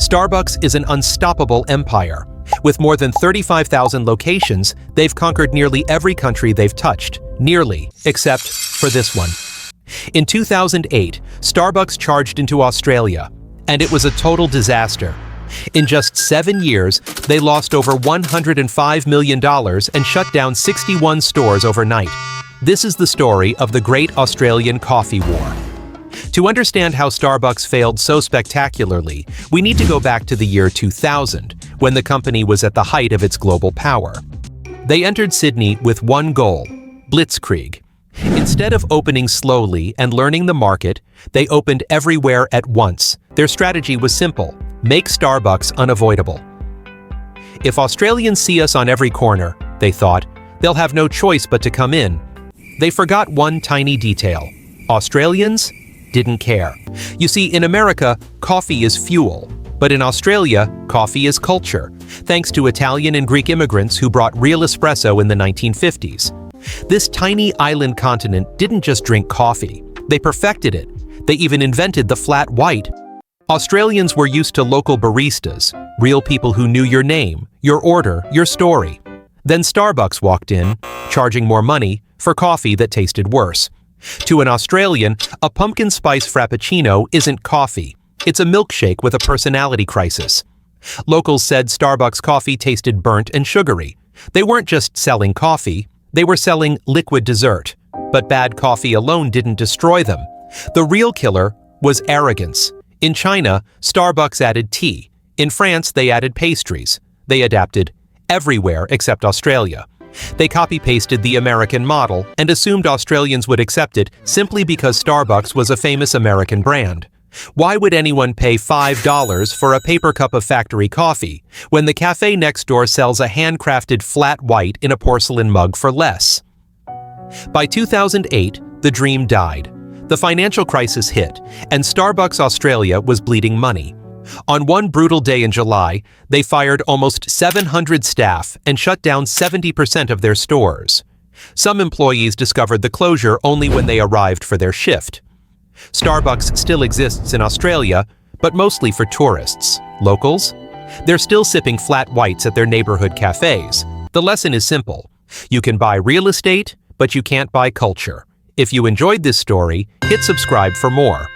Starbucks is an unstoppable empire. With more than 35,000 locations, they've conquered nearly every country they've touched. Nearly, except for this one. In 2008, Starbucks charged into Australia, and it was a total disaster. In just 7 years, they lost over $105 million and shut down 61 stores overnight. This is the story of the Great Australian Coffee War. To understand how Starbucks failed so spectacularly, we need to go back to the year 2000, when the company was at the height of its global power. They entered Sydney with one goal: Blitzkrieg. Instead of opening slowly and learning the market, they opened everywhere at once. Their strategy was simple: make Starbucks unavoidable. If Australians see us on every corner, they thought, they'll have no choice but to come in. They forgot one tiny detail: Australians didn't care. You see, in America, coffee is fuel. But in Australia, coffee is culture, thanks to Italian and Greek immigrants who brought real espresso in the 1950s. This tiny island continent didn't just drink coffee. They perfected it. They even invented the flat white. Australians were used to local baristas, real people who knew your name, your order, your story. Then Starbucks walked in, charging more money for coffee that tasted worse. To an Australian, a pumpkin spice frappuccino isn't coffee. It's a milkshake with a personality crisis. Locals said Starbucks coffee tasted burnt and sugary. They weren't just selling coffee, they were selling liquid dessert. But bad coffee alone didn't destroy them. The real killer was arrogance. In China, Starbucks added tea. In France, they added pastries. They adapted everywhere except Australia. They copy-pasted the American model and assumed Australians would accept it simply because Starbucks was a famous American brand. Why would anyone pay $5 for a paper cup of factory coffee when the cafe next door sells a handcrafted flat white in a porcelain mug for less? By 2008, the dream died. The financial crisis hit, and Starbucks Australia was bleeding money. On one brutal day in July, they fired almost 700 staff and shut down 70% of their stores. Some employees discovered the closure only when they arrived for their shift. Starbucks still exists in Australia, but mostly for tourists. Locals? They're still sipping flat whites at their neighborhood cafes. The lesson is simple: you can buy real estate, but you can't buy culture. If you enjoyed this story, hit subscribe for more.